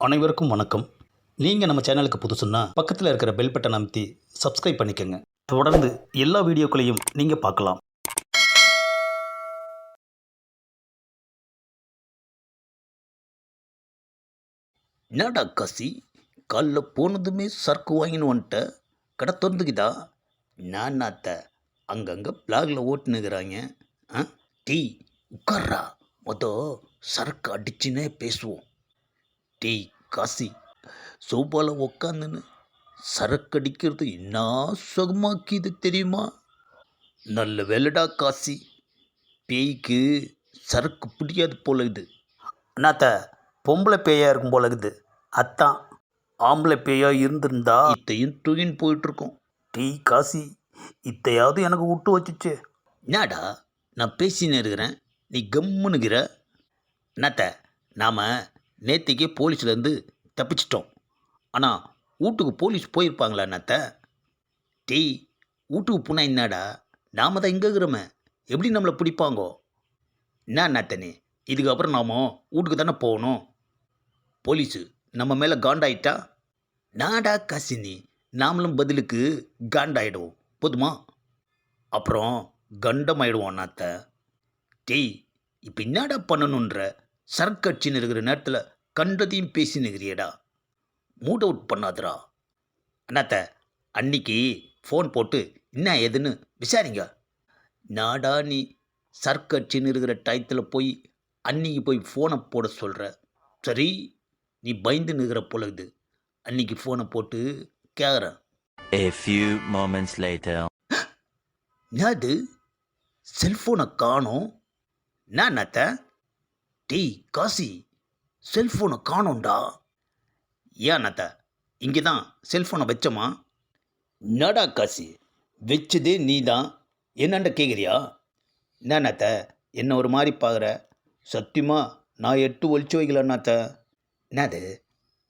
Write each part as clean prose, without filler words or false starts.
அனைவருக்கும் வணக்கம். நீங்கள் நம்ம சேனலுக்கு புதுசுன்னா பக்கத்தில் இருக்கிற பெல் பட்டனை அமைத்தி சப்ஸ்கிரைப் பண்ணிக்கோங்க. தொடர்ந்து எல்லா வீடியோக்களையும் நீங்கள் பார்க்கலாம். என்னடா காசி, காலைல போனதுமே சரக்கு வாங்கின்னு வந்துட்ட, கடை திறந்துக்குதா? நான் நாத்த அங்கங்கே பிளாகில் ஓட்டுனுக்குறாங்க. ஆ டீ உட்கார்றா, சரக்கு அடிச்சுன்னே பேசுவோம். டீ காசி, சோபால உக்காந்துன்னு சரக்கு அடிக்கிறது என்ன சுகமாக்கிது தெரியுமா? நல்ல வேலைடா காசி, பேய்க்கு சரக்கு பிடிக்காது போல இது. அண்ணாத்த பொம்பளை பேயாக இருக்கும் போல இருக்குது. அத்தான் ஆம்பளை பேயாக இருந்திருந்தா இத்தையும் தூக்கின்னு போயிட்டுருக்கோம். டீ காசி, இத்தையாவது எனக்கு விட்டு வச்சுச்சு. என்னடா நான் பேசின்னு இருக்கிறேன், நீ கம்முனுக்கிற? என்னத்த, நாம் நேற்றுக்கே போலீஸ்லேருந்து தப்பிச்சிட்டோம். ஆனால் வீட்டுக்கு போலீஸ் போயிருப்பாங்களா என்னத்த? டேய், வீட்டுக்கு போனால் என்னடா, நாம் தான் இங்கே இருக்கிறோமே, எப்படி நம்மளை பிடிப்பாங்கோ? என்ன அண்ணாத்தனே, இதுக்கப்புறம் நாம் வீட்டுக்கு தானே போகணும். போலீஸு நம்ம மேலே காண்டாயிட்டா நாடா காசினி, நாமளும் பதிலுக்கு காண்டாயிடுவோம். போதுமா? அப்புறம் கண்டமாயிடுவோம் அண்ணாத்த. டேய், இப்போ என்னடா பண்ணணுன்ற? சரக்கு அடிச்சுன்னு இருக்கிற நேரத்தில் கண்டதையும் பேசினுக்கிறியடா. Mood out பண்ணாதடா. அண்ணாத்த, அன்னைக்கு ஃபோன் போட்டு என்ன ஏதுன்னு விசாரிங்க. நாடா நீ சரக்கு அடிச்சுன்னு இருக்கிற டயத்தில் போய் அன்னைக்கு போய் ஃபோனை போட சொல்கிற? சரி, நீ பயந்து நிற்கிற பொழுது அன்னைக்கு ஃபோனை போட்டு கேட்குறேன். A few moments later. என்னது, செல்ஃபோனை காணோம்? என்ன நாத்த? டேய் காசி, செல்ஃபோனை காணோண்டா. ஏன் நாத்த, இங்கே தான் செல்ஃபோனை வச்சோமா? என்னடா காசி, வச்சதே நீ தான், என்னண்ட கேட்குறியா? என்ன நாத்த, என்ன ஒரு மாதிரி பார்க்குற? சத்தியமாக நான் ஒழிச்சு வைக்கல நாத்த. என்னது,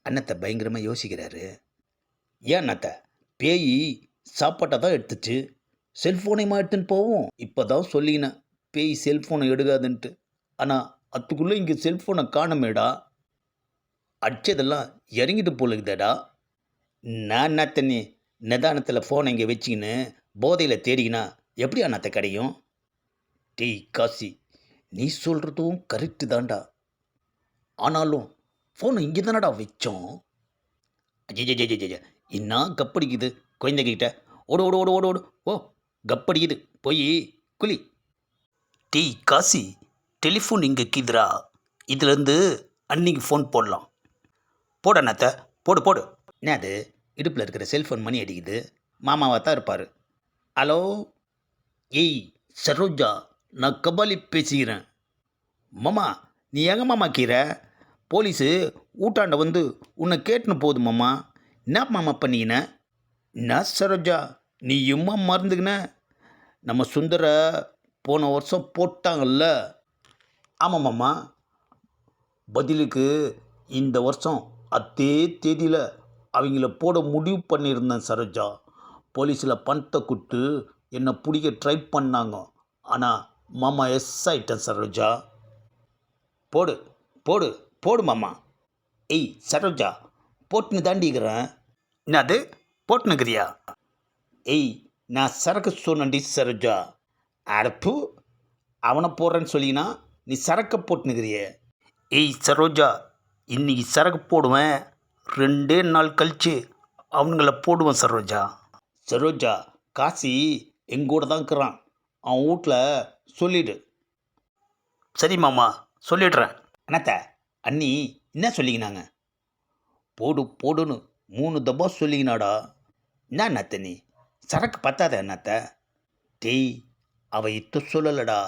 அண்ணத்தை பயங்கரமாக யோசிக்கிறாரு. ஏன் நாத்த, பேய் சாப்பாட்டை தான் எடுத்துச்சு, செல்ஃபோனையுமா எடுத்துன்னு போவோம்? இப்போ தான் சொல்லினேன் பேய் செல்ஃபோனை எடுக்காதுன்ட்டு. ஆனால் அதுக்குள்ளே இங்கே செல்ஃபோனை காணமேடா. அடிச்சதெல்லாம் இறங்கிட்டு போலுக்குதேடா. நான் நாத்தண்ணி நிதானத்தில் ஃபோனை இங்கே வச்சுக்கின்னு போதையில் தேடிக்கினா எப்படி அண்ணாத்த கிடைக்கும்? டேய் காசி, நீ சொல்கிறதும் கரெக்டு தான்டா. ஆனாலும் ஃபோனை இங்கே தானடா வச்சோம். அஜய், என்ன கப்படிக்குது குழந்தைகிட்ட? ஓடு ஓடு ஓடு ஓடு ஓடு. ஓ, கப்படிக்குது, போய் குளி. டீ காசி, டெலிஃபோன் இங்கே கீதுரா, இதுலேருந்து அன்னைக்கு ஃபோன் போடலாம். போட அண்ணாத்த, போடு போடு. என்ன அது, இடுப்பில் இருக்கிற செல்ஃபோன் மணி அடிக்குது. மாமாவாக தான் இருப்பார். ஹலோ, ஏய் சரோஜா, நான் கபாலி பேசிக்கிறேன். மாமா, நீ எங்க மாமா கீர? போலீஸு ஊட்டாண்ட வந்து உன்னை கேட்டுன்னு போகுது மாமா. என்ன மாமா பண்ணிக்கின? என்ன சரோஜா, நீ இம்மா மறந்துக்கின? நம்ம சுந்தர போன வருஷம் போட்டாங்கல்ல? ஆமாம் மாமா, பதிலுக்கு இந்த வருஷம் அதே தேதியில் அவங்கள போட முடிவு பண்ணியிருந்தேன் சரோஜா. போலீஸில் பணத்தை கொடுத்து என்னை பிடிக்க ட்ரை பண்ணாங்க. ஆனால் மாமா எஸ் ஆயிட்டேன் சரோஜா. போடு போடு போடு மாமா. ஏய் சரோஜா, போட்டுன்னு தாண்டிக்கிறேன். என்னது, போட்டுனுக்கிறியா? ஏய், நான் சரக்கு சொன்னண்டி சரோஜா. அடப்பு, அவனை போடுறேன்னு சொல்லினா நீ சரக்கை போட்டுனுக்கிறிய. ஏய் சரோஜா, இன்னைக்கு சரக்கு போடுவேன், 2 நாள் கழித்து அவனுங்கள போடுவேன் சரோஜா. சரோஜா, காசி எங்கூட தான் இருக்கிறான், அவன் வீட்டில் சொல்லிடு. சரி மாமா, சொல்லிடுறேன். அண்ணாத்த, அண்ணி என்ன சொல்லிக்கினாங்க? போடு போடுன்னு 3 தப்பா சொல்லிக்கினாடா. என்ன அண்ணாத்த, நீ சரக்கு பத்தாத அண்ணாத்த? டேய், அவ இத்த சொல்லலடா,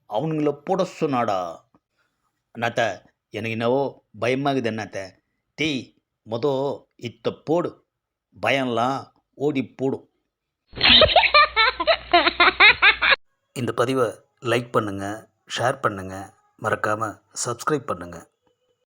அவனுங்கள போட சொன்னாடா. அண்ணாத்த, எனக்கு என்னவோ பயமாகுது அண்ணாத்த. டேய், இத்த போடு, பயம்லாம் ஓடி போடும். இந்த பதிவை லைக் பண்ணுங்கள், ஷேர் பண்ணுங்கள், மறக்காமல் சப்ஸ்கிரைப் பண்ணுங்கள்.